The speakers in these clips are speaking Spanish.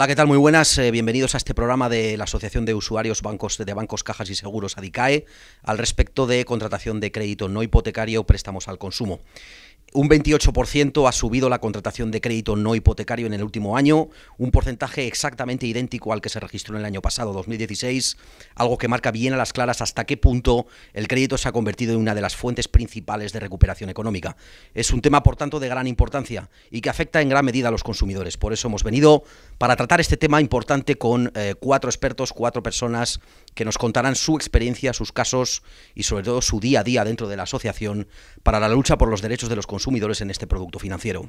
Hola, ¿qué tal? Muy buenas. Bienvenidos a este programa de la Asociación de Usuarios de Bancos, Cajas y Seguros, ADICAE, al respecto de contratación de crédito no hipotecario o préstamos al consumo. Un 28% ha subido la contratación de crédito no hipotecario en el último año, un porcentaje exactamente idéntico al que se registró en el año pasado, 2016, algo que marca bien a las claras hasta qué punto el crédito se ha convertido en una de las fuentes principales de recuperación económica. Es un tema, por tanto, de gran importancia y que afecta en gran medida a los consumidores. Por eso hemos venido para tratar este tema importante con 4 expertos, 4 personas que nos contarán su experiencia, sus casos y sobre todo su día a día dentro de la asociación para la lucha por los derechos de los consumidores en este producto financiero.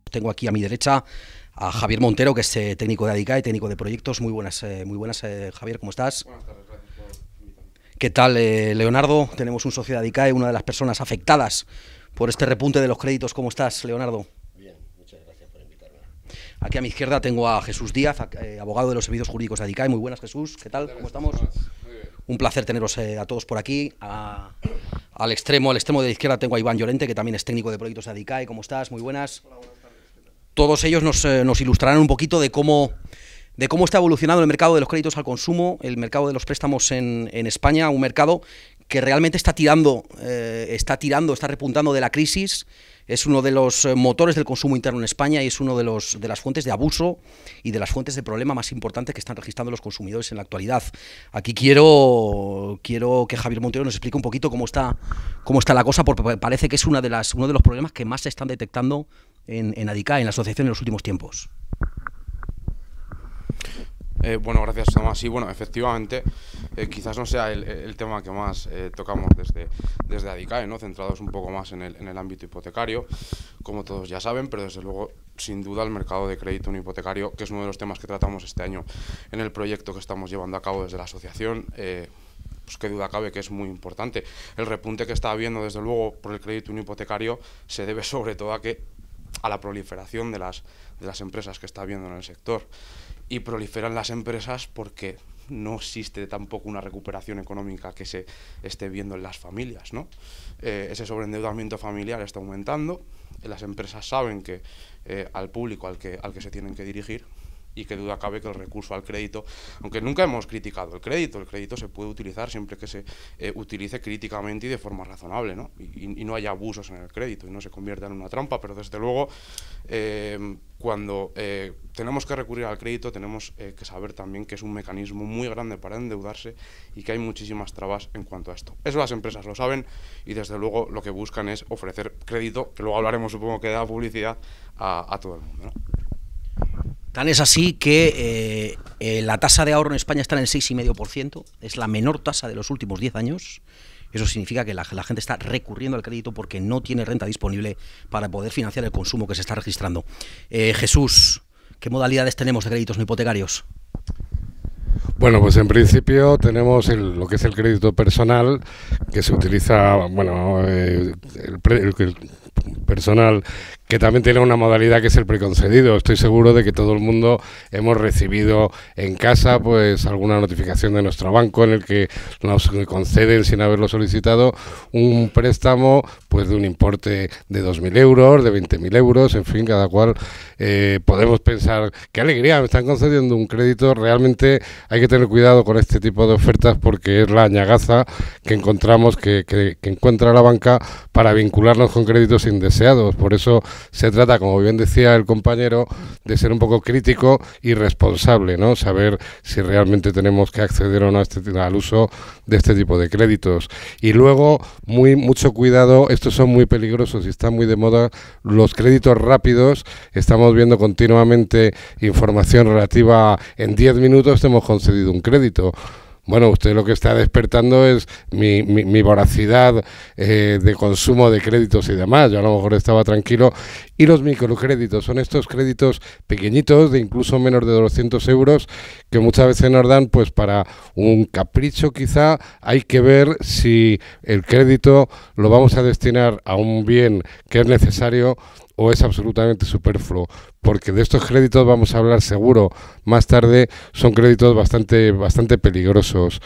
Tengo aquí a mi derecha a Javier Montero, que es técnico de ADICAE, técnico de proyectos. Muy buenas, Javier, ¿cómo estás? Buenas tardes, gracias por invitarme. ¿Qué tal, Leonardo? Tenemos un socio de ADICAE, una de las personas afectadas por este repunte de los créditos. ¿Cómo estás, Leonardo? Bien, muchas gracias por invitarme. Aquí a mi izquierda tengo a Jesús Díaz, abogado de los servicios jurídicos de ADICAE. Muy buenas, Jesús. ¿Qué tal? ¿Cómo estamos? Muy bien. Un placer teneros a todos por aquí. Al extremo de la izquierda tengo a Iván Llorente, que también es técnico de proyectos de ADICAE. ¿Cómo estás? Muy buenas. Hola, buenas tardes. ¿Qué tal? Todos ellos nos ilustrarán un poquito de cómo está evolucionando el mercado de los créditos al consumo, el mercado de los préstamos en España, un mercado que realmente está repuntando de la crisis. Es uno de los motores del consumo interno en España y es uno de las fuentes de abuso y de las fuentes de problema más importantes que están registrando los consumidores en la actualidad. Aquí quiero que Javier Montero nos explique un poquito cómo está la cosa, porque parece que es uno de los problemas que más se están detectando en ADICAE, en la asociación, en los últimos tiempos. Bueno, gracias, Tomás. Sí, bueno, efectivamente, quizás no sea el tema que más tocamos desde ADICAE, ¿no? Centrados un poco más en el ámbito hipotecario, como todos ya saben, pero desde luego, sin duda, el mercado de crédito no hipotecario, que es uno de los temas que tratamos este año en el proyecto que estamos llevando a cabo desde la asociación, pues qué duda cabe que es muy importante. El repunte que está habiendo, desde luego, por el crédito no hipotecario se debe sobre todo a la proliferación de las empresas que está habiendo en el sector. Y proliferan las empresas porque no existe tampoco una recuperación económica que se esté viendo en las familias, ¿no? Ese sobreendeudamiento familiar está aumentando, las empresas saben que al público al que se tienen que dirigir, y que duda cabe que el recurso al crédito, aunque nunca hemos criticado el crédito se puede utilizar siempre que se utilice críticamente y de forma razonable, ¿no? Y no haya abusos en el crédito y no se convierta en una trampa, pero desde luego cuando tenemos que recurrir al crédito tenemos que saber también que es un mecanismo muy grande para endeudarse y que hay muchísimas trabas en cuanto a esto. Eso las empresas lo saben y desde luego lo que buscan es ofrecer crédito, que luego hablaremos, supongo que da publicidad, a todo el mundo, ¿no? Tan es así que la tasa de ahorro en España está en el 6,5%, es la menor tasa de los últimos 10 años. Eso significa que la gente está recurriendo al crédito porque no tiene renta disponible para poder financiar el consumo que se está registrando. Jesús, ¿qué modalidades tenemos de créditos no hipotecarios? Bueno, pues en principio tenemos lo que es el crédito personal, que se utiliza, bueno, el personal, que también tiene una modalidad que es el preconcedido. Estoy seguro de que todo el mundo hemos recibido en casa pues alguna notificación de nuestro banco en el que nos conceden, sin haberlo solicitado, un préstamo pues de un importe de 2.000 euros, de 20.000 euros, en fin, cada cual podemos pensar, qué alegría, me están concediendo un crédito. Realmente hay que tener cuidado con este tipo de ofertas porque es la añagaza que encontramos, que encuentra la banca para vincularnos con créditos indeseados. Por eso se trata, como bien decía el compañero, de ser un poco crítico y responsable, ¿no? Saber si realmente tenemos que acceder o no al uso de este tipo de créditos. Y luego, mucho cuidado, estos son muy peligrosos y están muy de moda, los créditos rápidos. Estamos viendo continuamente información relativa a en 10 minutos te hemos concedido un crédito. Bueno, usted lo que está despertando es mi voracidad de consumo de créditos y demás. Yo a lo mejor estaba tranquilo. Y los microcréditos son estos créditos pequeñitos de incluso menos de 200 euros que muchas veces nos dan pues para un capricho quizá. Hay que ver si el crédito lo vamos a destinar a un bien que es necesario o es absolutamente superfluo, porque de estos créditos vamos a hablar seguro más tarde. Son créditos bastante peligrosos.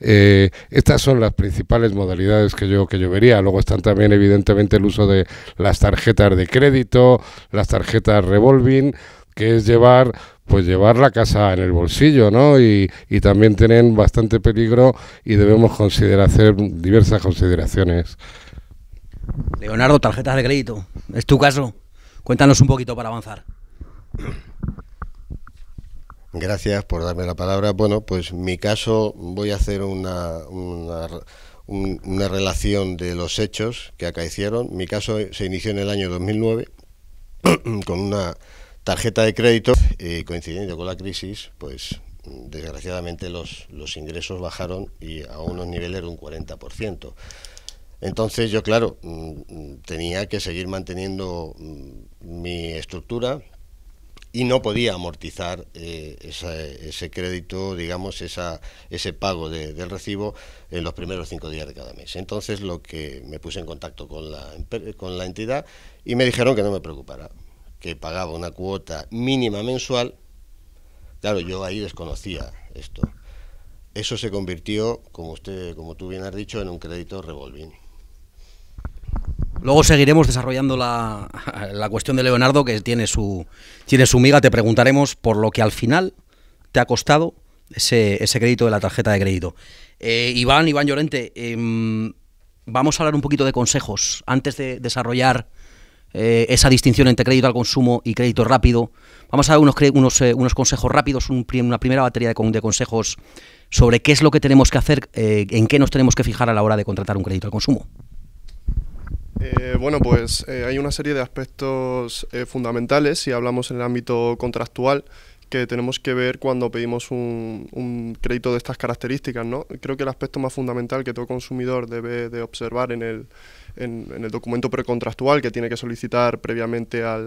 Estas son las principales modalidades que yo vería. Luego están también evidentemente el uso de las tarjetas de crédito, las tarjetas revolving, que es llevar la casa en el bolsillo, ¿no? Y también tienen bastante peligro y debemos hacer diversas consideraciones. Leonardo, tarjetas de crédito, ¿es tu caso? Cuéntanos un poquito para avanzar. Gracias por darme la palabra. Bueno, pues mi caso, voy a hacer una relación de los hechos que acaecieron. Mi caso se inició en el año 2009 con una tarjeta de crédito y coincidiendo con la crisis, pues desgraciadamente los ingresos bajaron y a unos niveles de un 40%. Entonces yo, claro, tenía que seguir manteniendo mi estructura y no podía amortizar ese crédito, digamos, ese pago del recibo en los primeros 5 días de cada mes. Entonces lo que me puse en contacto con la entidad y me dijeron que no me preocupara, que pagaba una cuota mínima mensual. Claro, yo ahí desconocía esto. Eso se convirtió, como tú bien has dicho, en un crédito revolving. Luego seguiremos desarrollando la cuestión de Leonardo, que tiene su miga. Te preguntaremos por lo que al final te ha costado ese crédito de la tarjeta de crédito. Iván Llorente, vamos a hablar un poquito de consejos. Antes de desarrollar esa distinción entre crédito al consumo y crédito rápido, vamos a dar unos consejos rápidos, una primera batería de consejos sobre qué es lo que tenemos que hacer, en qué nos tenemos que fijar a la hora de contratar un crédito al consumo. Bueno, pues hay una serie de aspectos fundamentales, si hablamos en el ámbito contractual, que tenemos que ver cuando pedimos un crédito de estas características, ¿no? Creo que el aspecto más fundamental que todo consumidor debe de observar en el documento precontractual que tiene que solicitar previamente a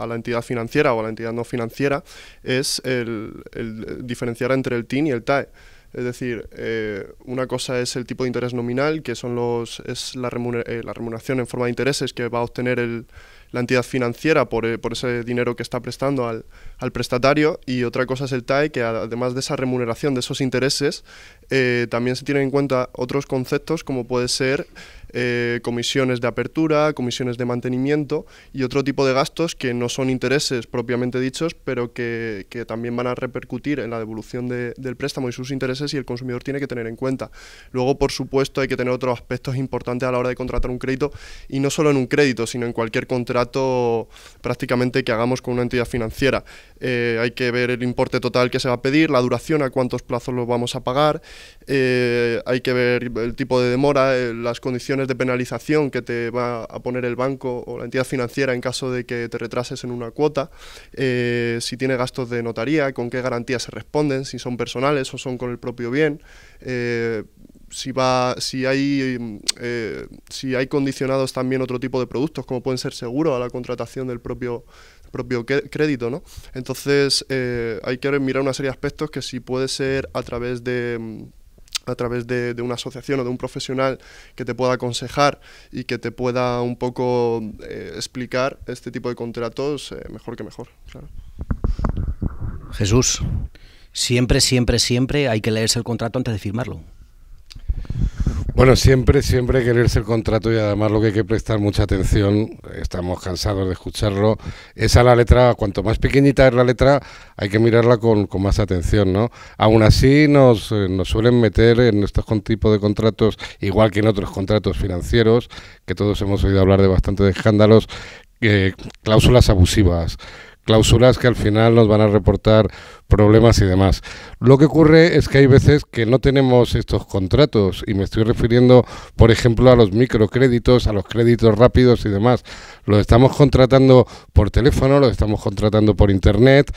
la entidad financiera o a la entidad no financiera es el diferenciar entre el TIN y el TAE. Es decir, una cosa es el tipo de interés nominal, que es la remuneración en forma de intereses que va a obtener la entidad financiera por ese dinero que está prestando al prestatario, y otra cosa es el TAE, que además de esa remuneración de esos intereses, también se tienen en cuenta otros conceptos como puede ser comisiones de apertura, comisiones de mantenimiento y otro tipo de gastos que no son intereses propiamente dichos, pero que también van a repercutir en la devolución del préstamo y sus intereses, y el consumidor tiene que tener en cuenta. Luego, por supuesto, hay que tener otros aspectos importantes a la hora de contratar un crédito, y no solo en un crédito, sino en cualquier contrato prácticamente que hagamos con una entidad financiera. Hay que ver el importe total que se va a pedir, la duración, a cuántos plazos lo vamos a pagar, hay que ver el tipo de demora, las condiciones de penalización que te va a poner el banco o la entidad financiera en caso de que te retrases en una cuota, si tiene gastos de notaría, con qué garantías se responden, si son personales o son con el propio bien, si hay condicionados también otro tipo de productos como pueden ser seguros a la contratación del propio crédito, ¿no? Entonces hay que mirar una serie de aspectos que si puede ser a través de una asociación o de un profesional que te pueda aconsejar y que te pueda un poco explicar este tipo de contratos, mejor que mejor, claro. Jesús, siempre hay que leerse el contrato antes de firmarlo. Bueno, siempre hay que leerse el contrato, y además lo que hay que prestar mucha atención, estamos cansados de escucharlo, es a la letra. Cuanto más pequeñita es la letra, hay que mirarla con más atención, ¿no? Aún así nos suelen meter en estos tipos de contratos, igual que en otros contratos financieros, que todos hemos oído hablar de bastantes escándalos, cláusulas abusivas, cláusulas que al final nos van a reportar problemas y demás. Lo que ocurre es que hay veces que no tenemos estos contratos, y me estoy refiriendo, por ejemplo, a los microcréditos, a los créditos rápidos y demás. Los estamos contratando por teléfono, los estamos contratando por internet,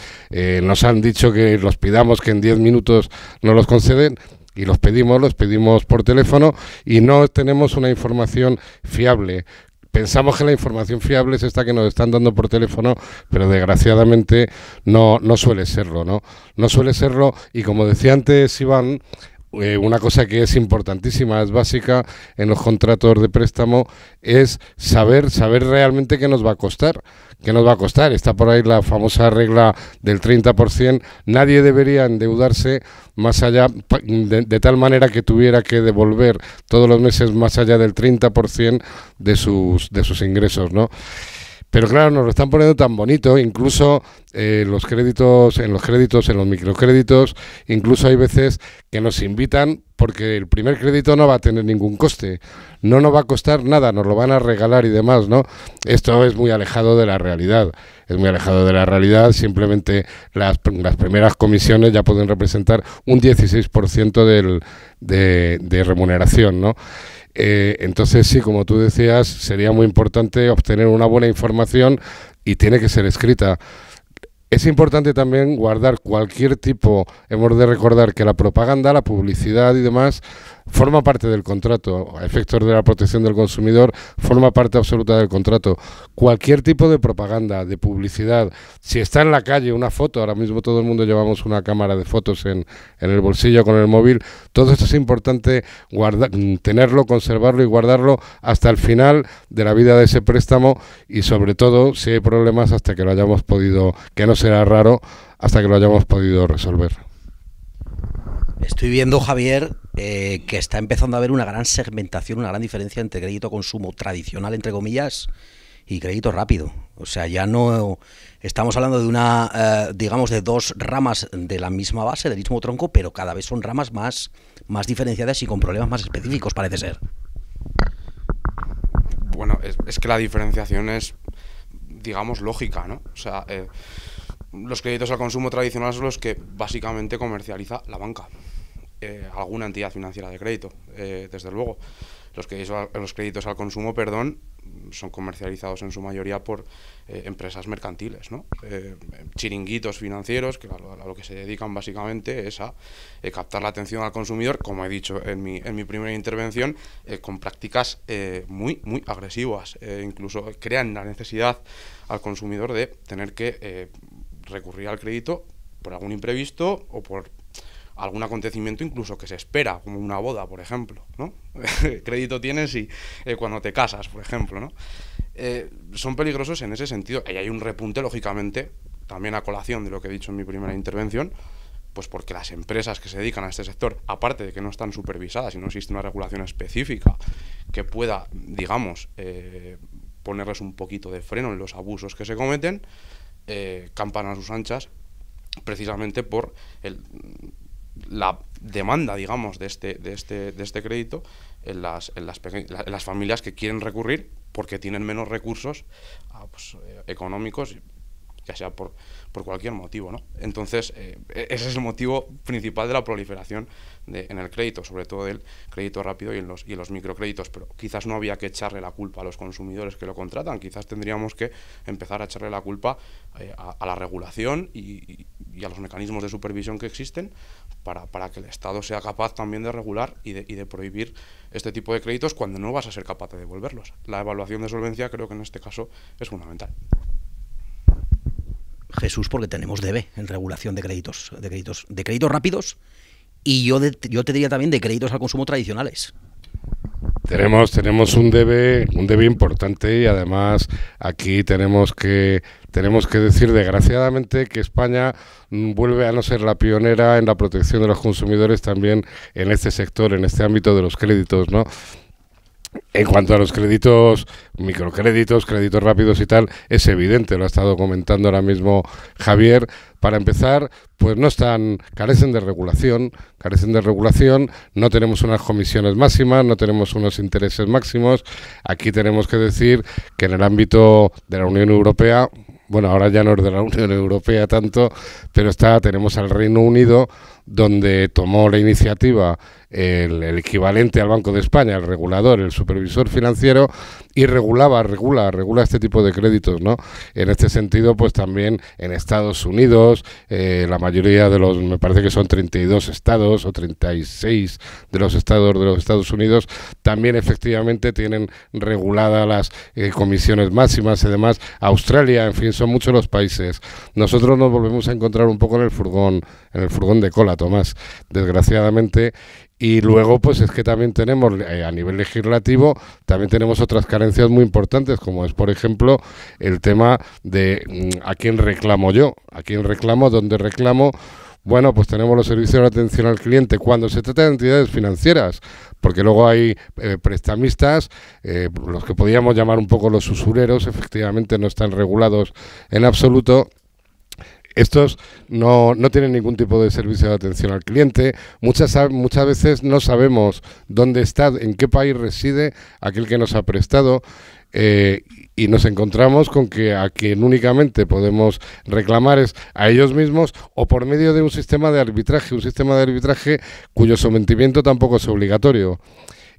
nos han dicho que los pidamos, que en 10 minutos nos los conceden, y los pedimos por teléfono y no tenemos una información fiable. Pensamos que la información fiable es esta que nos están dando por teléfono, pero desgraciadamente no suele serlo, ¿no? No suele serlo, y como decía antes Iván, una cosa que es importantísima, es básica en los contratos de préstamo, es saber realmente qué nos va a costar. ¿Qué nos va a costar? Está por ahí la famosa regla del 30%. Nadie debería endeudarse más allá, de tal manera que tuviera que devolver todos los meses más allá del 30% de sus ingresos, ¿no? Pero claro, nos lo están poniendo tan bonito, incluso en los microcréditos, incluso hay veces que nos invitan porque el primer crédito no va a tener ningún coste, no nos va a costar nada, nos lo van a regalar y demás, ¿no? Esto es muy alejado de la realidad, simplemente las primeras comisiones ya pueden representar un 16% de remuneración, ¿no? Entonces sí, como tú decías, sería muy importante obtener una buena información y tiene que ser escrita. Es importante también guardar cualquier tipo, hemos de recordar que la propaganda, la publicidad y demás forma parte del contrato, a efectos de la protección del consumidor, forma parte absoluta del contrato. Cualquier tipo de propaganda, de publicidad, si está en la calle una foto, ahora mismo todo el mundo llevamos una cámara de fotos en el bolsillo con el móvil, todo esto es importante tenerlo, conservarlo y guardarlo hasta el final de la vida de ese préstamo y sobre todo, si hay problemas, hasta que lo hayamos podido, que no será raro, hasta que lo hayamos podido resolver. Estoy viendo, Javier, que está empezando a haber una gran segmentación, una gran diferencia entre crédito consumo tradicional, entre comillas, y crédito rápido. O sea, ya no estamos hablando de digamos, de dos ramas de la misma base, del mismo tronco, pero cada vez son ramas más diferenciadas y con problemas más específicos, parece ser. Bueno, es que la diferenciación es, digamos, lógica, ¿no? O sea, los créditos al consumo tradicionales son los que básicamente comercializa la banca, alguna entidad financiera de crédito, desde luego. Los créditos al consumo, son comercializados en su mayoría por empresas mercantiles, ¿no? Chiringuitos financieros que a lo que se dedican básicamente es a captar la atención al consumidor, como he dicho en mi primera intervención, con prácticas muy agresivas, incluso crean la necesidad al consumidor de tener que recurrir al crédito por algún imprevisto o por algún acontecimiento incluso que se espera, como una boda, por ejemplo, ¿no? Crédito tienes y cuando te casas, por ejemplo, ¿no? Son peligrosos en ese sentido. Y hay un repunte, lógicamente, también a colación de lo que he dicho en mi primera intervención, pues porque las empresas que se dedican a este sector, aparte de que no están supervisadas y no existe una regulación específica que pueda, digamos, ponerles un poquito de freno en los abusos que se cometen, campan a sus anchas precisamente por la demanda, digamos, de este crédito en las familias que quieren recurrir porque tienen menos recursos económicos, ya sea por cualquier motivo, ¿no? Entonces, ese es el motivo principal de la proliferación en el crédito, sobre todo del crédito rápido y en los microcréditos. Pero quizás no había que echarle la culpa a los consumidores que lo contratan, quizás tendríamos que empezar a echarle la culpa a la regulación y a los mecanismos de supervisión que existen para que el Estado sea capaz también de regular y de prohibir este tipo de créditos cuando no vas a ser capaz de devolverlos. La evaluación de solvencia creo que en este caso es fundamental. Jesús, porque tenemos debe en regulación de créditos rápidos y yo te diría también de créditos al consumo tradicionales. Tenemos un debe importante y además aquí tenemos que decir desgraciadamente que España vuelve a no ser la pionera en la protección de los consumidores también en este sector, en este ámbito de los créditos, ¿no? En cuanto a los créditos, microcréditos, créditos rápidos y tal, es evidente, lo ha estado comentando ahora mismo Javier. Para empezar, pues carecen de regulación, no tenemos unas comisiones máximas, no tenemos unos intereses máximos. Aquí tenemos que decir que en el ámbito de la Unión Europea, bueno, ahora ya no es de la Unión Europea tanto, pero tenemos al Reino Unido, donde tomó la iniciativa el equivalente al Banco de España, el regulador, el supervisor financiero, y regula este tipo de créditos, ¿no? En este sentido, pues también en Estados Unidos, la mayoría de me parece que son 32 estados o 36 de los Estados Unidos, también efectivamente tienen reguladas las comisiones máximas y demás. Australia, en fin, son muchos los países. Nosotros nos volvemos a encontrar un poco en el furgón de cola Tomás, desgraciadamente. Y luego, pues es que también tenemos, a nivel legislativo, también tenemos otras carencias muy importantes, como es, por ejemplo, el tema de a quién reclamo yo, a quién reclamo, dónde reclamo. Bueno, pues tenemos los servicios de atención al cliente cuando se trata de entidades financieras, porque luego hay prestamistas, los que podríamos llamar un poco los usureros, efectivamente no están regulados en absoluto. Estos no tienen ningún tipo de servicio de atención al cliente. Muchas veces no sabemos dónde está, en qué país reside aquel que nos ha prestado. Y nos encontramos con que a quien únicamente podemos reclamar es a ellos mismos o por medio de un sistema de arbitraje cuyo sometimiento tampoco es obligatorio.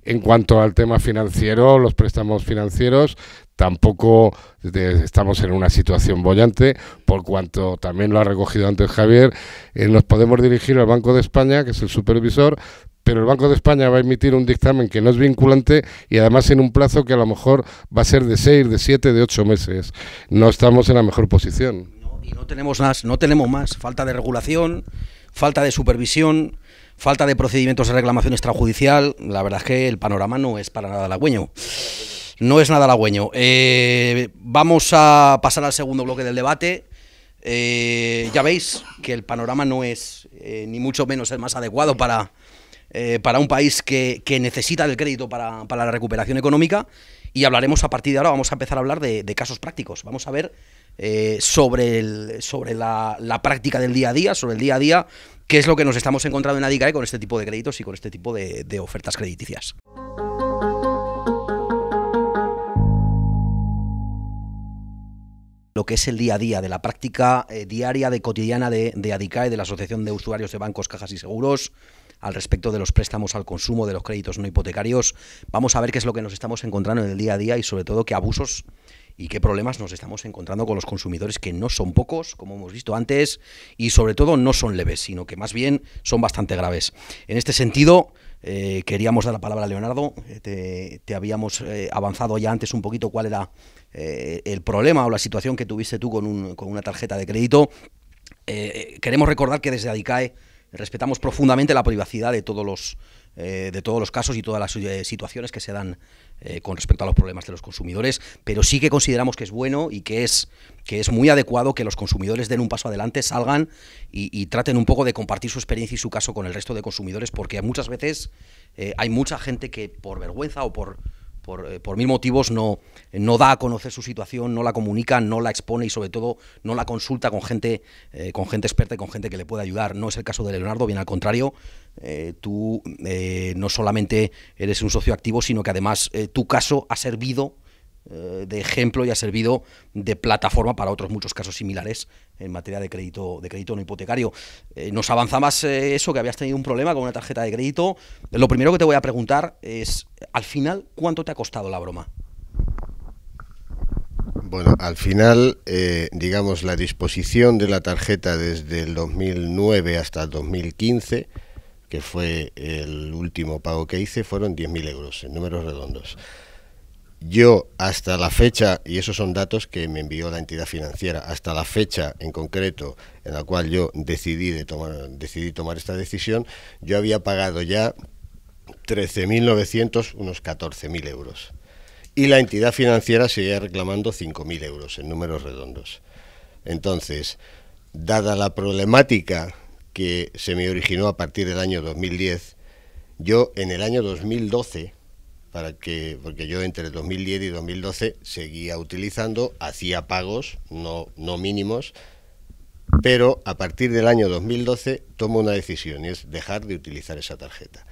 En cuanto al tema financiero, los préstamos financieros, tampoco estamos en una situación boyante, por cuanto también lo ha recogido antes Javier, nos podemos dirigir al Banco de España, que es el supervisor, pero el Banco de España va a emitir un dictamen que no es vinculante y además en un plazo que a lo mejor va a ser de 6, de 7, de 8 meses. No estamos en la mejor posición. Y no tenemos más, falta de regulación, falta de supervisión, falta de procedimientos de reclamación extrajudicial. La verdad es que el panorama no es para nada halagüeño. No es nada halagüeño. Vamos a pasar al segundo bloque del debate. Ya veis que el panorama no es ni mucho menos el más adecuado para un país que necesita del crédito para la recuperación económica, y hablaremos a partir de ahora, vamos a empezar a hablar de casos prácticos. Vamos a ver sobre la práctica del día a día, sobre el día a día, qué es lo que nos estamos encontrando en Adicae con este tipo de créditos y con este tipo de ofertas crediticias. Lo que es el día a día, de la práctica diaria, cotidiana de Adicae, de la Asociación de Usuarios de Bancos, Cajas y Seguros, al respecto de los préstamos al consumo, de los créditos no hipotecarios. Vamos a ver qué es lo que nos estamos encontrando en el día a día y sobre todo qué abusos y qué problemas nos estamos encontrando con los consumidores, que no son pocos, como hemos visto antes, y sobre todo no son leves, sino que más bien son bastante graves. En este sentido, queríamos dar la palabra a Leonardo. Te habíamos avanzado ya antes un poquito cuál era el problema o la situación que tuviste tú con una tarjeta de crédito. Queremos recordar que desde Adicae respetamos profundamente la privacidad de todos los casos y todas las situaciones que se dan con respecto a los problemas de los consumidores, pero sí que consideramos que es bueno y que es muy adecuado que los consumidores den un paso adelante, salgan y traten un poco de compartir su experiencia y su caso con el resto de consumidores, porque muchas veces hay mucha gente que por vergüenza o por mil motivos no da a conocer su situación, no la comunica, no la expone y sobre todo no la consulta con gente experta y con gente que le pueda ayudar. No es el caso de Leonardo, bien al contrario. Tú no solamente eres un socio activo, sino que además tu caso ha servido de ejemplo y ha servido de plataforma para otros muchos casos similares en materia de crédito no hipotecario. Nos avanzabas eso, que habías tenido un problema con una tarjeta de crédito. Lo primero que te voy a preguntar es, al final, ¿cuánto te ha costado la broma? Bueno, al final, digamos, la disposición de la tarjeta desde el 2009 hasta el 2015, que fue el último pago que hice, fueron 10.000 euros, en números redondos. Yo, hasta la fecha, y esos son datos que me envió la entidad financiera, hasta la fecha en concreto en la cual yo decidí tomar esta decisión, yo había pagado ya 13.900, unos 14.000 euros. Y la entidad financiera seguía reclamando 5.000 euros en números redondos. Entonces, dada la problemática que se me originó a partir del año 2010, yo en el año 2012... porque yo entre 2010 y 2012 seguía utilizando, hacía pagos, no mínimos, pero a partir del año 2012 tomo una decisión, y es dejar de utilizar esa tarjeta.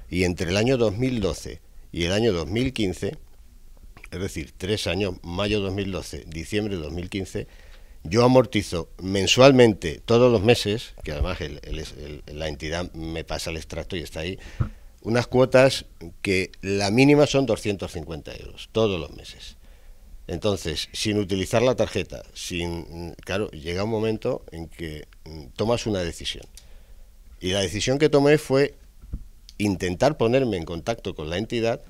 Y entre el año 2012 y el año 2015, es decir, 3 años, mayo 2012, diciembre 2015, yo amortizo mensualmente, todos los meses, que además la entidad me pasa el extracto y está ahí, unas cuotas que la mínima son 250 euros, todos los meses. Entonces, sin utilizar la tarjeta, claro, llega un momento en que tomas una decisión. Y la decisión que tomé fue intentar ponerme en contacto con la entidad,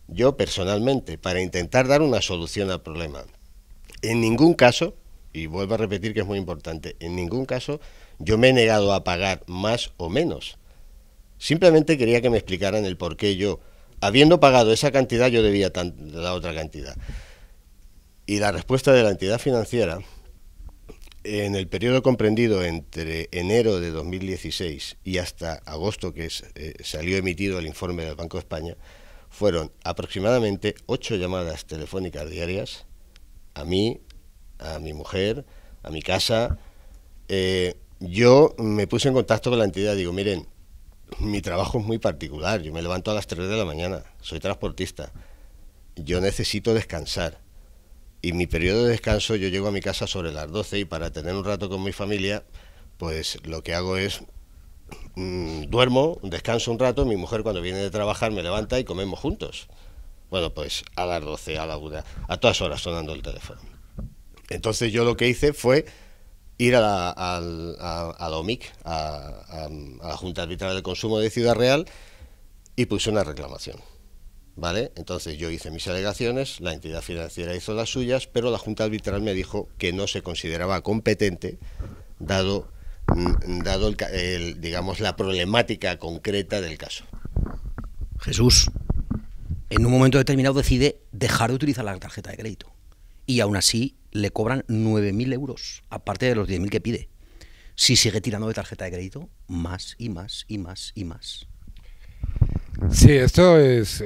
yo personalmente, para intentar dar una solución al problema. En ningún caso y vuelvo a repetir que es muy importante, en ningún caso yo me he negado a pagar más o menos. Simplemente quería que me explicaran el por qué yo, habiendo pagado esa cantidad, yo debía la otra cantidad. Y la respuesta de la entidad financiera, en el periodo comprendido entre enero de 2016 y hasta agosto, que salió emitido el informe del Banco de España, fueron aproximadamente 8 llamadas telefónicas diarias a mí, a mi mujer, a mi casa. Yo me puse en contacto con la entidad, digo, miren, mi trabajo es muy particular, yo me levanto a las 3 de la mañana, soy transportista, yo necesito descansar. Y mi periodo de descanso, yo llego a mi casa sobre las 12 y para tener un rato con mi familia, pues lo que hago es duermo, descanso un rato, mi mujer cuando viene de trabajar me levanta y comemos juntos. Bueno, pues a las 12, a la 1, a todas horas sonando el teléfono. Entonces yo lo que hice fue ir a la OMIC, a la Junta Arbitral del Consumo de Ciudad Real, y puse una reclamación. ¿Vale? Entonces yo hice mis alegaciones, la entidad financiera hizo las suyas, pero la Junta Arbitral me dijo que no se consideraba competente, dado digamos, la problemática concreta del caso. Jesús, en un momento determinado decide dejar de utilizar la tarjeta de crédito y aún así le cobran 9.000 euros, aparte de los 10.000 que pide. Si sigue tirando de tarjeta de crédito, más y más y más y más. Sí, esto es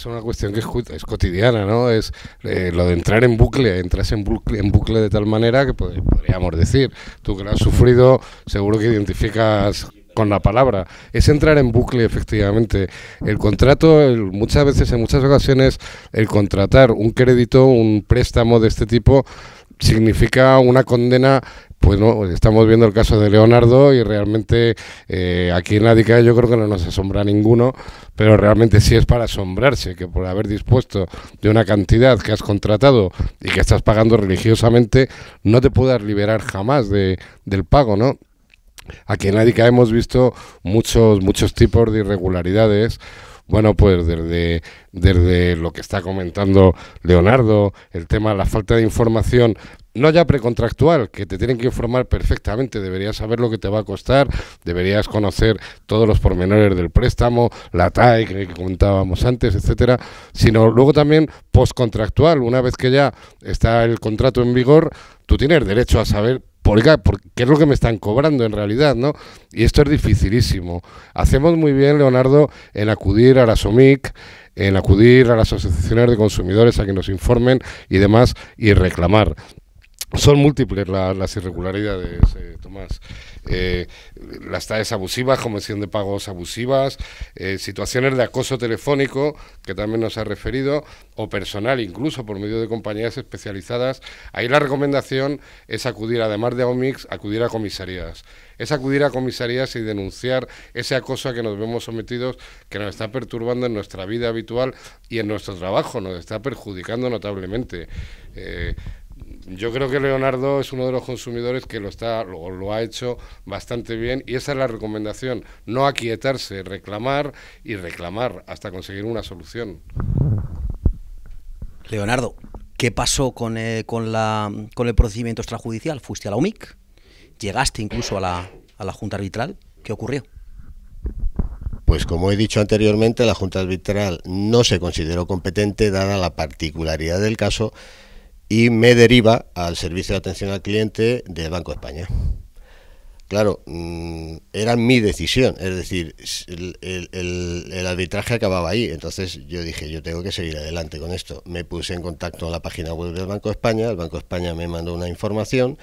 una cuestión que es cotidiana, ¿no? Es lo de entrar en bucle, entras en bucle de tal manera que podríamos decir, tú que lo has sufrido, seguro que identificas con la palabra, es entrar en bucle, efectivamente. El contrato, muchas veces, en muchas ocasiones, el contratar un crédito, un préstamo de este tipo, significa una condena. Pues no, estamos viendo el caso de Leonardo y realmente aquí en la DICAE yo creo que no nos asombra a ninguno, pero realmente sí es para asombrarse que por haber dispuesto de una cantidad que has contratado y que estás pagando religiosamente no te puedas liberar jamás del pago, ¿no? Aquí en la DICAE hemos visto muchos tipos de irregularidades. Bueno, pues desde lo que está comentando Leonardo, el tema de la falta de información, no ya precontractual, que te tienen que informar perfectamente, deberías saber lo que te va a costar, deberías conocer todos los pormenores del préstamo, la TAE que comentábamos antes, etcétera, sino luego también postcontractual, una vez que ya está el contrato en vigor, tú tienes derecho a saber por qué es lo que me están cobrando en realidad, ¿no? Y esto es dificilísimo. Hacemos muy bien, Leonardo, en acudir a la SOMIC, en acudir a las asociaciones de consumidores a que nos informen y demás, y reclamar. Son múltiples las irregularidades, Tomás. Las TAEs abusivas, comisión de pagos abusivas, situaciones de acoso telefónico, que también nos ha referido, o personal, incluso por medio de compañías especializadas. Ahí la recomendación es acudir, además de a OMICs, acudir a comisarías. Es acudir a comisarías y denunciar ese acoso a que nos vemos sometidos, que nos está perturbando en nuestra vida habitual y en nuestro trabajo, nos está perjudicando notablemente. Yo creo que Leonardo es uno de los consumidores que lo ha hecho bastante bien, y esa es la recomendación, no aquietarse, reclamar y reclamar hasta conseguir una solución. Leonardo, ¿qué pasó con el procedimiento extrajudicial? ¿Fuiste a la OMIC? ¿Llegaste incluso a la Junta Arbitral? ¿Qué ocurrió? Pues como he dicho anteriormente, la Junta Arbitral no se consideró competente dada la particularidad del caso y me deriva al Servicio de Atención al Cliente del Banco de España. Claro, era mi decisión, es decir, el arbitraje acababa ahí, entonces yo dije, yo tengo que seguir adelante con esto. Me puse en contacto en la página web del Banco de España, el Banco de España me mandó una información,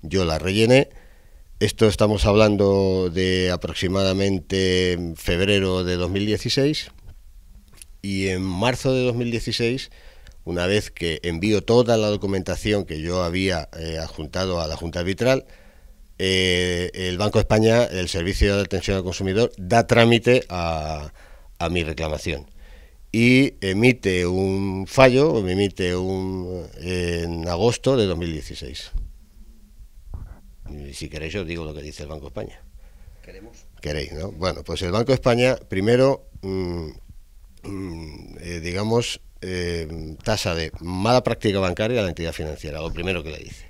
yo la rellené. Esto estamos hablando de aproximadamente febrero de 2016, y en marzo de 2016, una vez que envío toda la documentación que yo había adjuntado a la Junta Arbitral, el Banco de España, el Servicio de Atención al Consumidor, da trámite a mi reclamación y emite un fallo, en agosto de 2016. Y si queréis os digo lo que dice el Banco de España. Queréis, ¿no? Bueno, pues el Banco de España primero, tasa de mala práctica bancaria a la entidad financiera, lo primero que le dice.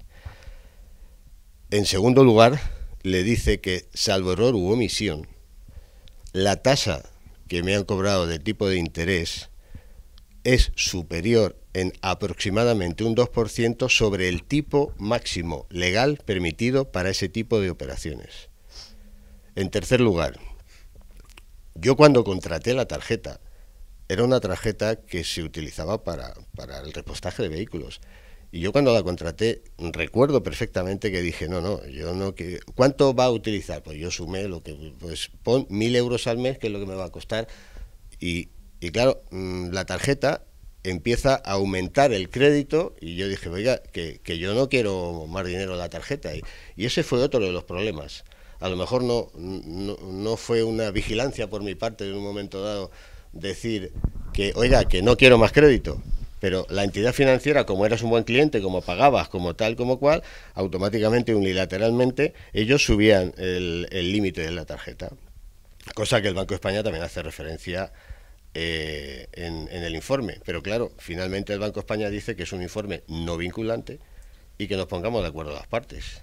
En segundo lugar, le dice que, salvo error u omisión, la tasa que me han cobrado de tipo de interés es superior en aproximadamente un 2% sobre el tipo máximo legal permitido para ese tipo de operaciones. En tercer lugar, yo cuando contraté la tarjeta, era una tarjeta que se utilizaba para el repostaje de vehículos. Y yo cuando la contraté, recuerdo perfectamente que dije, no, yo no quiero... ¿Cuánto va a utilizar? Pues yo sumé lo que... Pues pon 1.000 euros al mes, que es lo que me va a costar. Y claro, la tarjeta empieza a aumentar el crédito y yo dije, oiga, que yo no quiero más dinero en la tarjeta. Y ese fue otro de los problemas. A lo mejor no fue una vigilancia por mi parte en un momento dado decir que, oiga, que no quiero más crédito. Pero la entidad financiera, como eras un buen cliente, como pagabas, como tal, como cual, automáticamente, unilateralmente, ellos subían el límite de la tarjeta. Cosa que el Banco de España también hace referencia en el informe. Pero claro, finalmente el Banco de España dice que es un informe no vinculante y que nos pongamos de acuerdo las partes.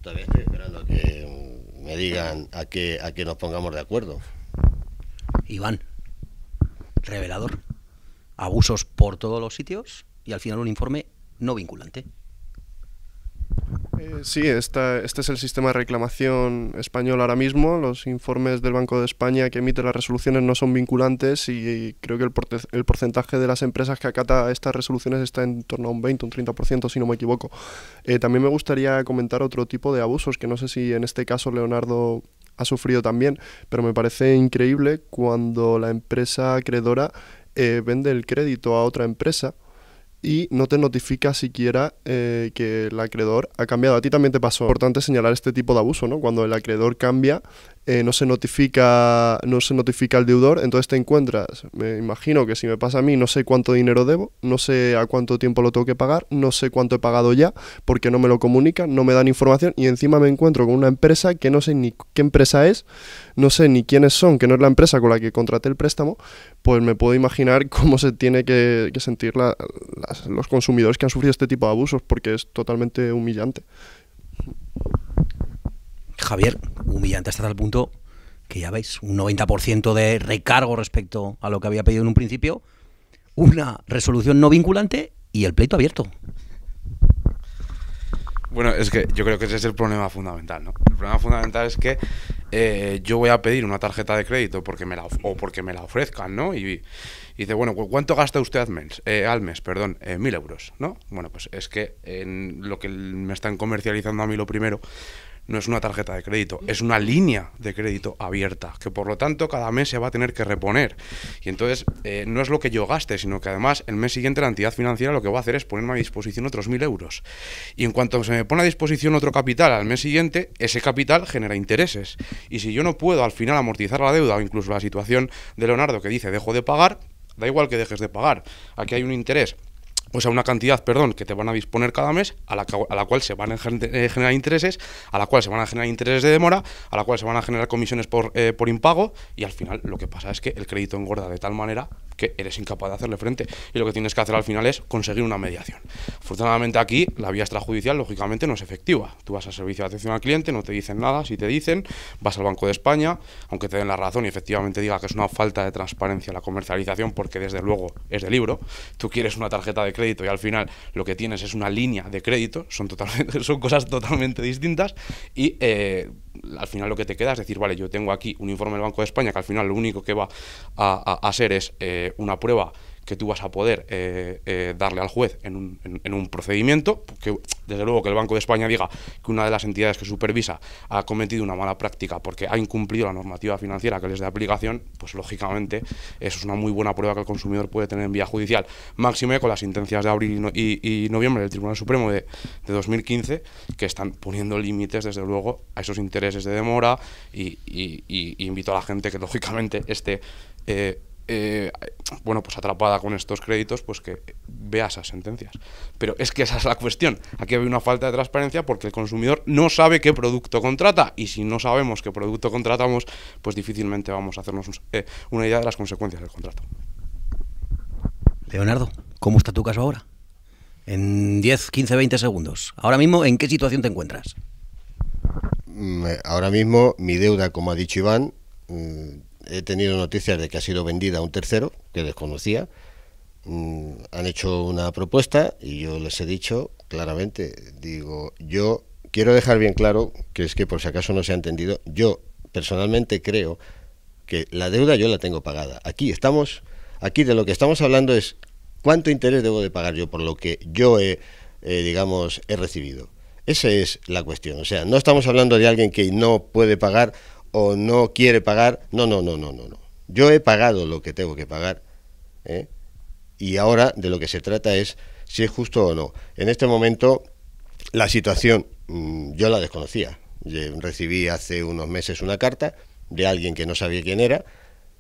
Todavía estoy esperando a que me digan a que nos pongamos de acuerdo. Iván, revelador. Abusos por todos los sitios y al final un informe no vinculante. Sí, este es el sistema de reclamación español ahora mismo. Los informes del Banco de España que emite las resoluciones no son vinculantes y creo que el porcentaje de las empresas que acata estas resoluciones está en torno a un 20, un 30%, si no me equivoco. También me gustaría comentar otro tipo de abusos, que no sé si en este caso Leonardo ha sufrido también, pero me parece increíble cuando la empresa acreedora vende el crédito a otra empresa y no te notifica siquiera que el acreedor ha cambiado. A ti también te pasó. Es importante señalar este tipo de abuso, ¿no? Cuando el acreedor cambia, no se notifica al deudor, entonces te encuentras, me imagino que si me pasa a mí, no sé cuánto dinero debo, no sé a cuánto tiempo lo tengo que pagar, no sé cuánto he pagado ya, porque no me lo comunican, no me dan información, y encima me encuentro con una empresa que no sé ni qué empresa es, no sé ni quiénes son, que no es la empresa con la que contraté el préstamo. Pues me puedo imaginar cómo se tiene que sentir los consumidores que han sufrido este tipo de abusos, porque es totalmente humillante. Javier, humillante hasta tal punto que ya veis, un 90% de recargo respecto a lo que había pedido en un principio, una resolución no vinculante y el pleito abierto. Bueno, es que yo creo que ese es el problema fundamental, ¿no? El problema fundamental es que yo voy a pedir una tarjeta de crédito porque me la ofrezcan, ¿no? Y dice, bueno, ¿cuánto gasta usted al mes? 1.000 euros, ¿no? Bueno, pues es que en lo que me están comercializando a mí lo primero no es una tarjeta de crédito, es una línea de crédito abierta, que por lo tanto cada mes se va a tener que reponer. Y entonces no es lo que yo gaste, sino que además el mes siguiente la entidad financiera lo que va a hacer es ponerme a disposición otros 1.000 euros. Y en cuanto se me pone a disposición otro capital al mes siguiente, ese capital genera intereses. Y si yo no puedo al final amortizar la deuda, o incluso la situación de Leonardo que dice dejo de pagar, da igual que dejes de pagar, aquí hay un interés. O sea, una cantidad, que te van a disponer cada mes, a la cual se van a generar intereses, a la cual se van a generar intereses de demora, a la cual se van a generar comisiones por impago, y al final lo que pasa es que el crédito engorda de tal manera que eres incapaz de hacerle frente, y lo que tienes que hacer al final es conseguir una mediación. Afortunadamente aquí la vía extrajudicial lógicamente no es efectiva. Tú vas al servicio de atención al cliente, no te dicen nada, si te dicen, vas al Banco de España, aunque te den la razón y efectivamente diga que es una falta de transparencia la comercialización, porque desde luego es de libro, tú quieres una tarjeta de crédito y al final lo que tienes es una línea de crédito, son cosas totalmente distintas, y al final lo que te queda es decir, vale, yo tengo aquí un informe del Banco de España que al final lo único que va a ser es una prueba que tú vas a poder darle al juez en un procedimiento, que desde luego que el Banco de España diga que una de las entidades que supervisa ha cometido una mala práctica porque ha incumplido la normativa financiera que les da aplicación, pues lógicamente eso es una muy buena prueba que el consumidor puede tener en vía judicial, máxime con las sentencias de abril y noviembre del Tribunal Supremo de 2015, que están poniendo límites desde luego a esos intereses de demora, y invito a la gente que lógicamente esté pues atrapada con estos créditos, pues que vea esas sentencias. Pero es que esa es la cuestión. Aquí hay una falta de transparencia porque el consumidor no sabe qué producto contrata, y si no sabemos qué producto contratamos, pues difícilmente vamos a hacernos una idea de las consecuencias del contrato. Leonardo, ¿cómo está tu caso ahora? En 10, 15, 20 segundos. Ahora mismo, ¿en qué situación te encuentras? ahora mismo mi deuda, como ha dicho Iván, he tenido noticias de que ha sido vendida a un tercero que desconocía. Han hecho una propuesta y yo les he dicho claramente, digo, yo quiero dejar bien claro que es que por si acaso no se ha entendido, yo personalmente creo que la deuda yo la tengo pagada. Aquí de lo que estamos hablando es cuánto interés debo de pagar yo por lo que yo he recibido. Esa es la cuestión. O sea, no estamos hablando de alguien que no puede pagar o no quiere pagar. No. Yo he pagado lo que tengo que pagar, ¿eh? Y ahora de lo que se trata es si es justo o no. En este momento la situación yo la desconocía. Recibí hace unos meses una carta de alguien que no sabía quién era.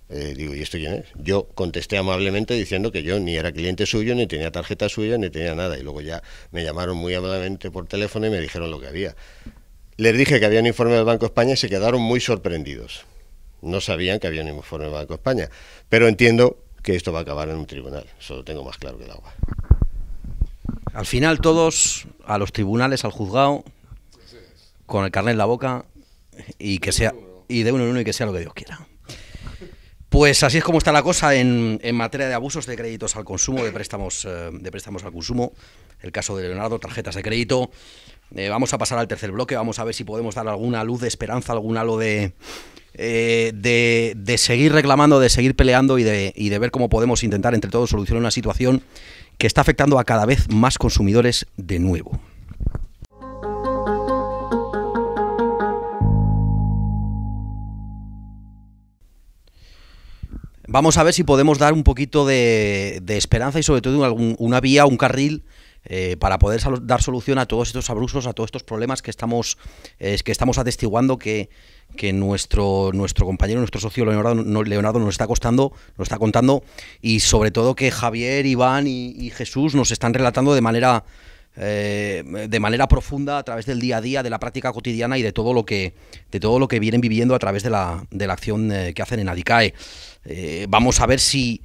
Digo, ¿y esto quién es? Yo contesté amablemente diciendo que yo ni era cliente suyo, ni tenía tarjeta suya, ni tenía nada. Y luego ya me llamaron muy amablemente por teléfono y me dijeron lo que había. Les dije que había un informe del Banco de España y se quedaron muy sorprendidos. No sabían que había un informe del Banco de España. Pero entiendo que esto va a acabar en un tribunal. Eso lo tengo más claro que el agua. Al final todos a los tribunales, al juzgado, con el carnet en la boca y que sea, y de uno en uno y que sea lo que Dios quiera. Pues así es como está la cosa en materia de abusos de créditos al consumo, de préstamos al consumo. El caso de Leonardo, tarjetas de crédito. Vamos a pasar al tercer bloque, vamos a ver si podemos dar alguna luz de esperanza, algún halo de seguir reclamando, de seguir peleando y de ver cómo podemos intentar entre todos solucionar una situación que está afectando a cada vez más consumidores de nuevo. Vamos a ver si podemos dar un poquito de esperanza y sobre todo una vía, un carril para poder dar solución a todos estos abusos, a todos estos problemas que estamos atestiguando que nuestro compañero, nuestro socio Leonardo nos está contando, y sobre todo que Javier, Iván y Jesús nos están relatando de manera profunda a través del día a día, de la práctica cotidiana y de todo lo que vienen viviendo a través de la acción que hacen en Adicae. Vamos a ver si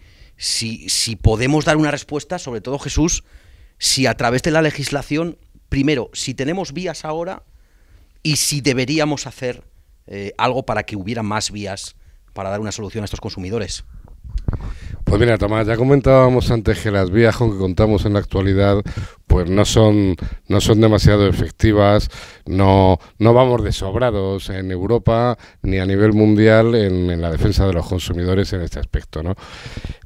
podemos dar una respuesta, sobre todo Jesús, si a través de la legislación, primero, si tenemos vías ahora y si deberíamos hacer algo para que hubiera más vías para dar una solución a estos consumidores. Pues mira, Tomás, ya comentábamos antes que las vías con que contamos en la actualidad pues no son demasiado efectivas, no vamos de sobrados en Europa ni a nivel mundial en la defensa de los consumidores en este aspecto, ¿no?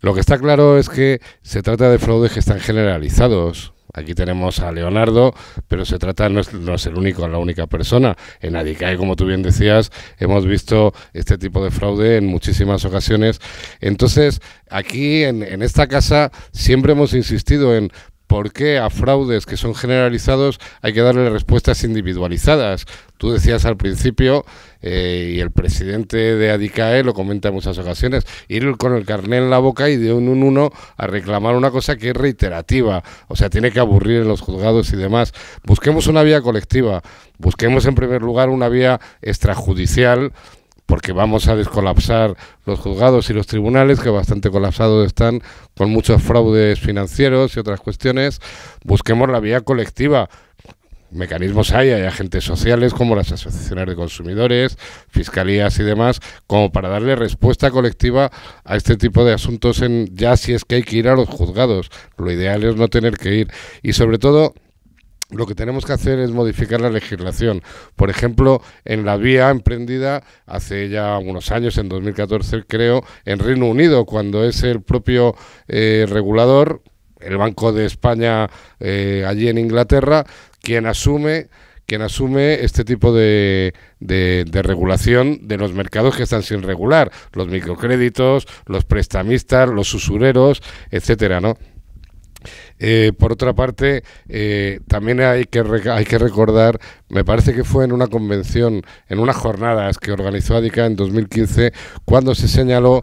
Lo que está claro es que se trata de fraudes que están generalizados. Aquí tenemos a Leonardo, pero se trata, no es el único, la única persona. En Adicae, como tú bien decías, hemos visto este tipo de fraude en muchísimas ocasiones. Entonces, aquí en esta casa siempre hemos insistido en por qué a fraudes que son generalizados hay que darle respuestas individualizadas. Tú decías al principio, y el presidente de Adicae lo comenta en muchas ocasiones, ir con el carnet en la boca y de uno a reclamar una cosa que es reiterativa, o sea, tiene que aburrir en los juzgados y demás. Busquemos una vía colectiva, busquemos en primer lugar una vía extrajudicial, porque vamos a descolapsar los juzgados y los tribunales, que bastante colapsados están con muchos fraudes financieros y otras cuestiones. Busquemos la vía colectiva. Mecanismos hay agentes sociales como las asociaciones de consumidores, fiscalías y demás, como para darle respuesta colectiva a este tipo de asuntos, ya si es que hay que ir a los juzgados. Lo ideal es no tener que ir. Y sobre todo, lo que tenemos que hacer es modificar la legislación. Por ejemplo, en la vía emprendida hace ya unos años, en 2014 creo, en Reino Unido, cuando es el propio regulador, el Banco de España allí en Inglaterra, quien asume este tipo de regulación de los mercados que están sin regular, los microcréditos, los prestamistas, los usureros, etcétera, ¿no? Por otra parte, también hay que recordar, me parece que fue en una convención, en unas jornadas que organizó Adicae en 2015, cuando se señaló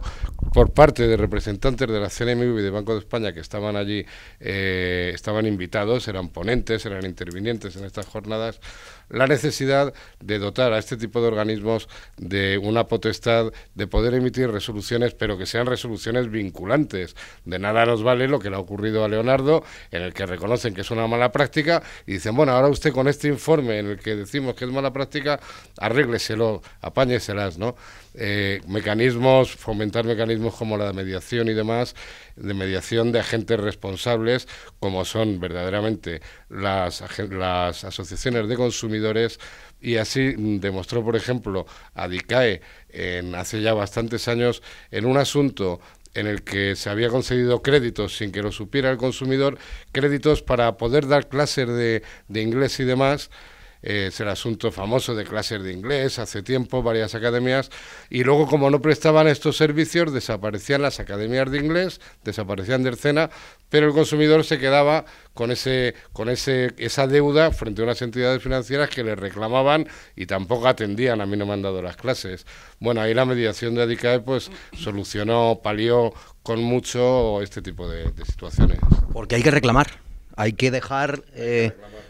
por parte de representantes de la CNMV y de Banco de España que estaban allí, estaban invitados, eran ponentes, eran intervinientes en estas jornadas, la necesidad de dotar a este tipo de organismos de una potestad de poder emitir resoluciones, pero que sean resoluciones vinculantes. De nada nos vale lo que le ha ocurrido a Leonardo, en el que reconocen que es una mala práctica y dicen, bueno, ahora usted con este informe en el que decimos que es mala práctica, arrégleselo, apáñeselas, ¿no? Mecanismos, fomentar mecanismos como la mediación y demás, de mediación de agentes responsables, como son verdaderamente las asociaciones de consumidores, y así demostró, por ejemplo, ADICAE hace ya bastantes años en un asunto en el que se había concedido créditos sin que lo supiera el consumidor, créditos para poder dar clases de inglés y demás. Es el asunto famoso de clases de inglés, hace tiempo, varias academias, y luego como no prestaban estos servicios, desaparecían las academias de inglés, desaparecían del SENA, pero el consumidor se quedaba con esa deuda frente a unas entidades financieras que le reclamaban y tampoco atendían, a mí no me han dado las clases. Bueno, ahí la mediación de ADICAE pues solucionó, palió con mucho este tipo de situaciones. Porque hay que reclamar. Hay que dejar,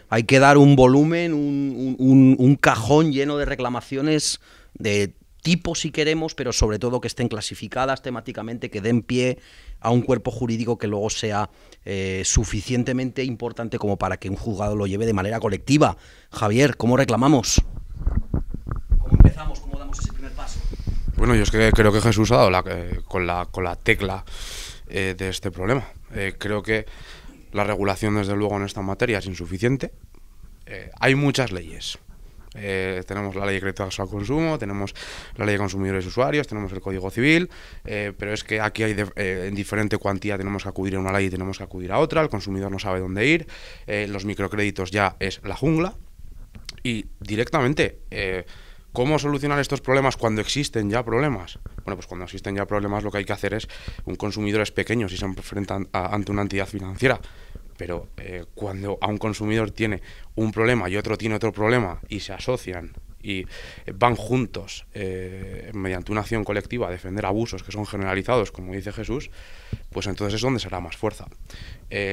hay que dar un volumen, un cajón lleno de reclamaciones de tipo si queremos, pero sobre todo que estén clasificadas temáticamente, que den pie a un cuerpo jurídico que luego sea suficientemente importante como para que un juzgado lo lleve de manera colectiva. Javier, ¿cómo reclamamos? ¿Cómo empezamos? ¿Cómo damos ese primer paso? Bueno, yo es que creo que Jesús ha dado con la tecla de este problema. Creo que la regulación, desde luego, en esta materia es insuficiente. Hay muchas leyes. Tenemos la ley de crédito al consumo, tenemos la ley de consumidores y usuarios, tenemos el Código Civil, pero es que aquí hay en diferente cuantía tenemos que acudir a una ley y tenemos que acudir a otra, el consumidor no sabe dónde ir, los microcréditos ya es la jungla, y directamente, ¿cómo solucionar estos problemas cuando existen ya problemas? Bueno, pues cuando existen ya problemas lo que hay que hacer es, un consumidor es pequeño si se enfrenta ante una entidad financiera, pero cuando a un consumidor tiene un problema y otro tiene otro problema y se asocian y van juntos mediante una acción colectiva a defender abusos que son generalizados, como dice Jesús, pues entonces es donde será más fuerza.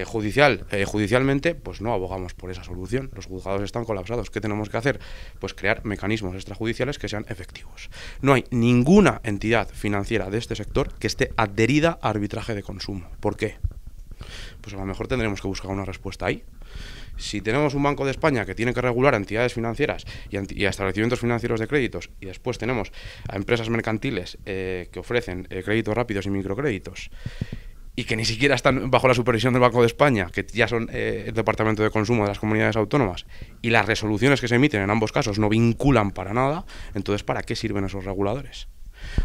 Judicialmente, pues no abogamos por esa solución. Los juzgados están colapsados. ¿Qué tenemos que hacer? Pues crear mecanismos extrajudiciales que sean efectivos. No hay ninguna entidad financiera de este sector que esté adherida a arbitraje de consumo. ¿Por qué? Pues a lo mejor tendremos que buscar una respuesta ahí. Si tenemos un Banco de España que tiene que regular a entidades financieras y a establecimientos financieros de créditos, y después tenemos a empresas mercantiles que ofrecen créditos rápidos y microcréditos, y que ni siquiera están bajo la supervisión del Banco de España, que ya son el Departamento de Consumo de las comunidades autónomas, y las resoluciones que se emiten en ambos casos no vinculan para nada, entonces ¿para qué sirven esos reguladores?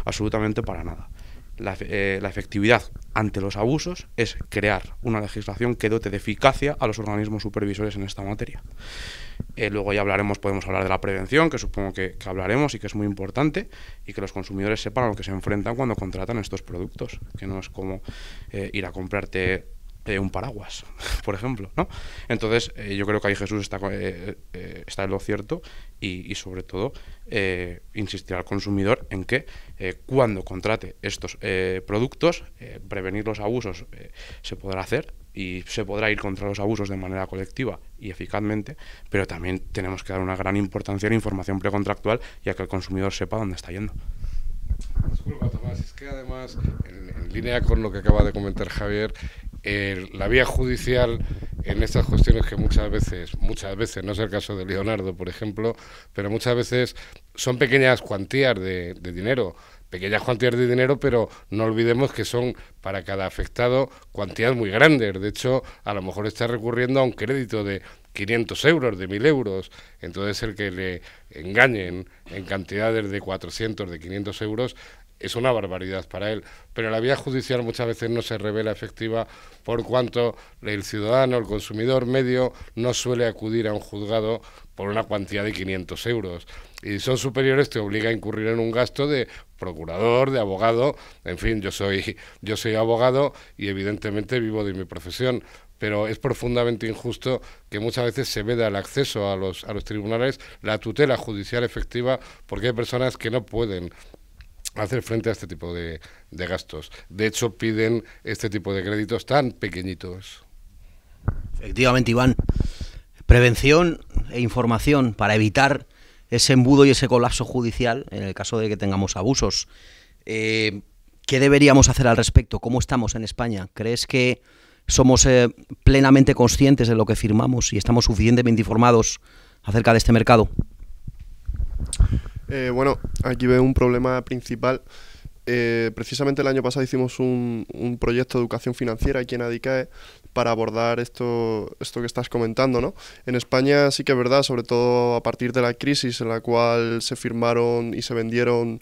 Absolutamente para nada. La efectividad ante los abusos es crear una legislación que dote de eficacia a los organismos supervisores en esta materia. Luego ya podemos hablar de la prevención, que supongo que hablaremos y que es muy importante, y que los consumidores sepan a lo que se enfrentan cuando contratan estos productos, que no es como ir a comprarte un paraguas, por ejemplo, ¿no? Entonces, yo creo que ahí Jesús está en lo cierto y sobre todo, insistir al consumidor en que cuando contrate estos productos, prevenir los abusos se podrá hacer y se podrá ir contra los abusos de manera colectiva y eficazmente, pero también tenemos que dar una gran importancia a la información precontractual y a que el consumidor sepa dónde está yendo. Disculpa, Tomás, es que además, en línea con lo que acaba de comentar Javier, la vía judicial en estas cuestiones que muchas veces, no es el caso de Leonardo, por ejemplo, pero muchas veces son pequeñas cuantías de dinero, pero no olvidemos que son para cada afectado cuantías muy grandes. De hecho, a lo mejor está recurriendo a un crédito de 500 euros, de 1.000 euros. Entonces, el que le engañen en cantidades de 400, de 500 euros, es una barbaridad para él. Pero la vía judicial muchas veces no se revela efectiva por cuanto el ciudadano, el consumidor medio, no suele acudir a un juzgado por una cuantía de 500 euros. Y si son superiores te obliga a incurrir en un gasto de procurador, de abogado. En fin, yo soy abogado y evidentemente vivo de mi profesión, pero es profundamente injusto que muchas veces se veda el acceso a los tribunales, la tutela judicial efectiva, porque hay personas que no pueden hacer frente a este tipo de gastos. De hecho, piden este tipo de créditos tan pequeñitos. Efectivamente, Iván. Prevención e información para evitar ese embudo y ese colapso judicial en el caso de que tengamos abusos. ¿Qué deberíamos hacer al respecto? ¿Cómo estamos en España? ¿Crees que somos plenamente conscientes de lo que firmamos y estamos suficientemente informados acerca de este mercado? Bueno, aquí veo un problema principal. Precisamente el año pasado hicimos un proyecto de educación financiera aquí en Adicae para abordar esto que estás comentando, ¿no? En España sí que es verdad, sobre todo a partir de la crisis en la cual se firmaron y se vendieron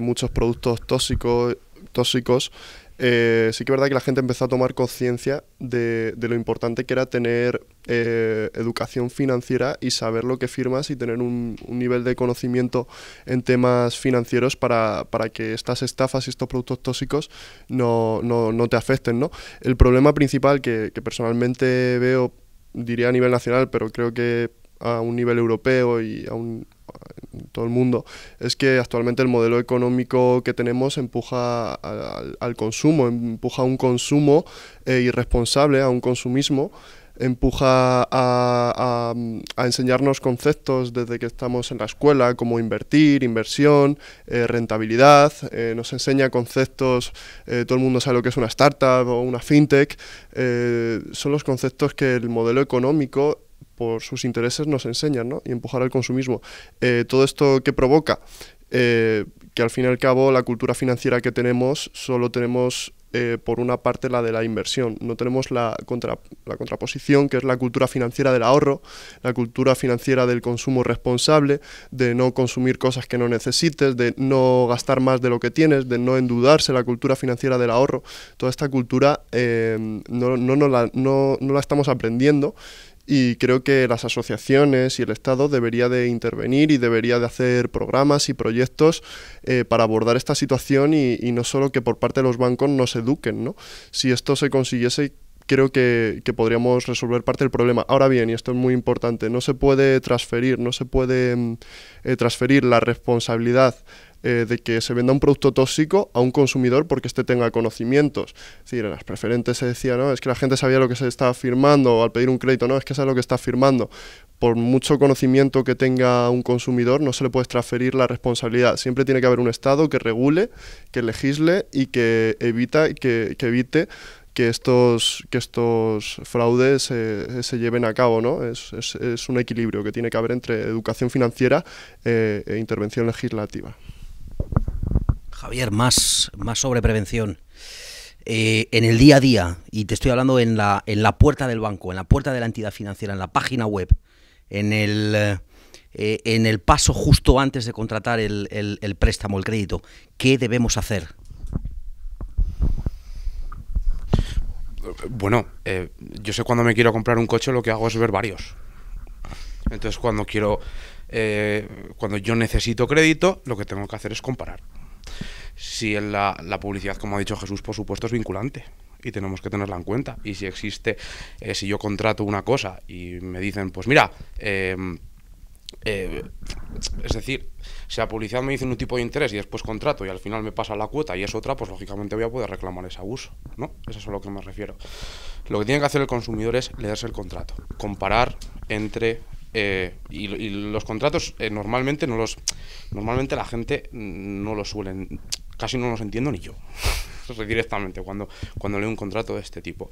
muchos productos tóxicos, sí que es verdad que la gente empezó a tomar conciencia de lo importante que era tener educación financiera y saber lo que firmas y tener un nivel de conocimiento en temas financieros para que estas estafas y estos productos tóxicos no te afecten, ¿no? El problema principal que personalmente veo, diría a nivel nacional, pero creo que a un nivel europeo y en todo el mundo, es que actualmente el modelo económico que tenemos empuja al consumo, empuja a un consumo irresponsable, a un consumismo, empuja a enseñarnos conceptos desde que estamos en la escuela, como invertir, inversión, rentabilidad, nos enseña conceptos, todo el mundo sabe lo que es una startup o una fintech, son los conceptos que el modelo económico por sus intereses nos enseñan, ¿no? Y empujar al consumismo. Todo esto que provoca que al fin y al cabo la cultura financiera que tenemos solo tenemos por una parte la de la inversión, no tenemos la contraposición, que es la cultura financiera del ahorro, la cultura financiera del consumo responsable, de no consumir cosas que no necesites, de no gastar más de lo que tienes, de no endeudarse, la cultura financiera del ahorro. Toda esta cultura no la estamos aprendiendo. Y creo que las asociaciones y el Estado debería de intervenir y debería de hacer programas y proyectos para abordar esta situación y no solo que por parte de los bancos nos eduquen, ¿no? Si esto se consiguiese, creo que podríamos resolver parte del problema. Ahora bien, y esto es muy importante, no se puede transferir la responsabilidad de que se venda un producto tóxico a un consumidor porque éste tenga conocimientos. Es decir, en las preferentes se decía, no, es que la gente sabía lo que se estaba firmando, o al pedir un crédito, no, es que sabe lo que está firmando. Por mucho conocimiento que tenga un consumidor, no se le puede transferir la responsabilidad. Siempre tiene que haber un Estado que regule, que legisle y que evite que estos fraudes se lleven a cabo, ¿no? Es un equilibrio que tiene que haber entre educación financiera e intervención legislativa. Javier, más sobre prevención. En el día a día, y te estoy hablando en la puerta del banco, en la puerta de la entidad financiera, en la página web, en el paso justo antes de contratar el préstamo, el crédito, ¿qué debemos hacer? Bueno, yo sé cuando me quiero comprar un coche lo que hago es ver varios. Entonces cuando yo necesito crédito, lo que tengo que hacer es comparar. Si en la publicidad, como ha dicho Jesús, por supuesto es vinculante y tenemos que tenerla en cuenta. Y si existe, si yo contrato una cosa y me dicen, pues mira, es decir, si la publicidad me dice un tipo de interés y después contrato y al final me pasa la cuota y es otra, pues lógicamente voy a poder reclamar ese abuso, ¿no? Eso es a lo que me refiero. Lo que tiene que hacer el consumidor es leerse el contrato, comparar entre... y los contratos normalmente la gente no los suelen, casi no los entiendo ni yo. Directamente cuando leo un contrato de este tipo,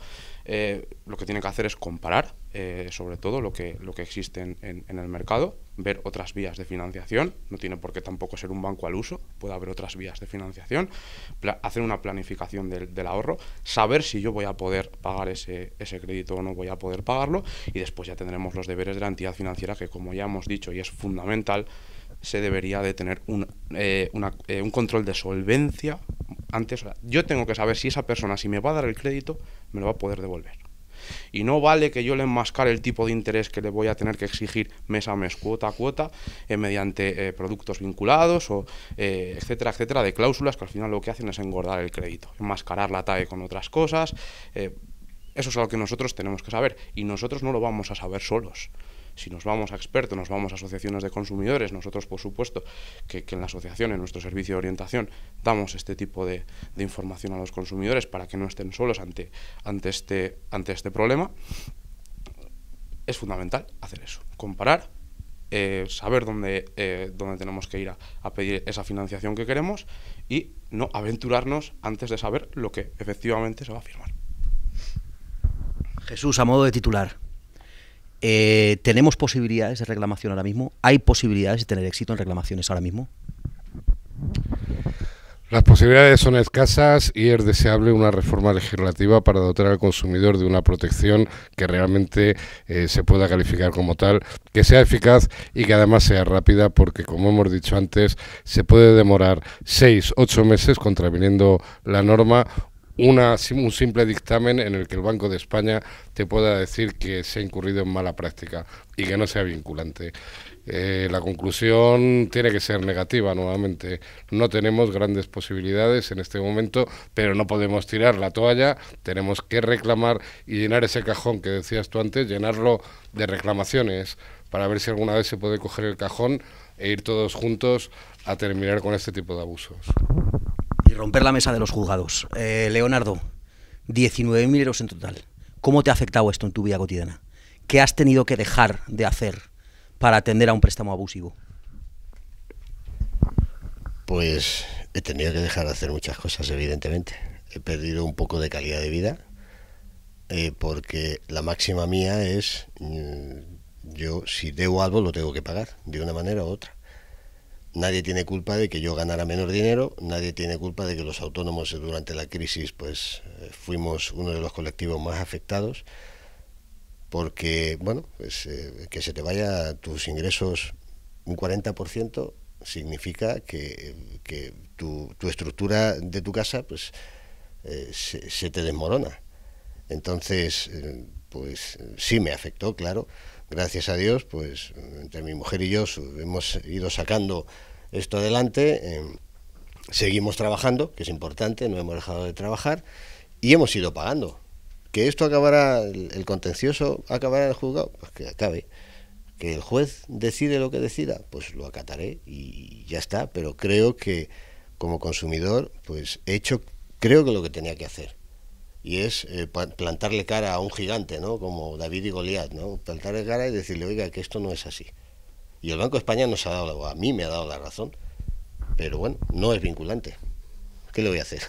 lo que tiene que hacer es comparar sobre todo lo que existe en el mercado, ver otras vías de financiación. No tiene por qué tampoco ser un banco al uso, puede haber otras vías de financiación, hacer una planificación del ahorro, saber si yo voy a poder pagar ese crédito o no voy a poder pagarlo, y después ya tendremos los deberes de la entidad financiera, que como ya hemos dicho y es fundamental, se debería de tener un control de solvencia antes. Yo tengo que saber si esa persona, si me va a dar el crédito, me lo va a poder devolver. Y no vale que yo le enmascare el tipo de interés que le voy a tener que exigir mes a mes, cuota a cuota, mediante productos vinculados o etcétera, etcétera, de cláusulas que al final lo que hacen es engordar el crédito, enmascarar la TAE con otras cosas. Eso es algo que nosotros tenemos que saber y nosotros no lo vamos a saber solos. Si nos vamos a expertos, nos vamos a asociaciones de consumidores, nosotros por supuesto que en la asociación, en nuestro servicio de orientación, damos este tipo de información a los consumidores para que no estén solos ante este problema. Es fundamental hacer eso, comparar, saber dónde tenemos que ir a pedir esa financiación que queremos y no aventurarnos antes de saber lo que efectivamente se va a firmar. Jesús, a modo de titular, ¿tenemos posibilidades de reclamación ahora mismo? ¿Hay posibilidades de tener éxito en reclamaciones ahora mismo? Las posibilidades son escasas y es deseable una reforma legislativa para dotar al consumidor de una protección que realmente se pueda calificar como tal, que sea eficaz y que además sea rápida, porque como hemos dicho antes, se puede demorar 6-8 meses contraviniendo la norma, un simple dictamen en el que el Banco de España te pueda decir que se ha incurrido en mala práctica y que no sea vinculante. La conclusión tiene que ser negativa nuevamente. No tenemos grandes posibilidades en este momento, pero no podemos tirar la toalla, tenemos que reclamar y llenar ese cajón que decías tú antes, llenarlo de reclamaciones para ver si alguna vez se puede coger el cajón e ir todos juntos a terminar con este tipo de abusos. Y romper la mesa de los juzgados. Leonardo, 19.000 euros en total. ¿Cómo te ha afectado esto en tu vida cotidiana? ¿Qué has tenido que dejar de hacer para atender a un préstamo abusivo? Pues he tenido que dejar de hacer muchas cosas, evidentemente. He perdido un poco de calidad de vida, porque la máxima mía es, yo si debo algo lo tengo que pagar, de una manera u otra. Nadie tiene culpa de que yo ganara menos dinero, nadie tiene culpa de que los autónomos durante la crisis pues fuimos uno de los colectivos más afectados, porque, bueno, pues que se te vaya tus ingresos un 40% significa que tu estructura de tu casa pues se te desmorona. Entonces, pues sí me afectó, claro. Gracias a Dios, pues entre mi mujer y yo hemos ido sacando esto adelante, seguimos trabajando, que es importante, no hemos dejado de trabajar, y hemos ido pagando. ¿Que esto acabará, el contencioso acabará en el juzgado? Pues que acabe. ¿Que el juez decide lo que decida? Pues lo acataré y ya está. Pero creo que como consumidor, pues he hecho, creo que lo que tenía que hacer. Y es plantarle cara a un gigante, ¿no? Como David y Goliat, ¿no? Plantarle cara y decirle, oiga, que esto no es así. Y el Banco de España nos ha dado, a mí me ha dado la razón. Pero bueno, no es vinculante. ¿Qué le voy a hacer?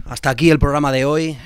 Hasta aquí el programa de hoy.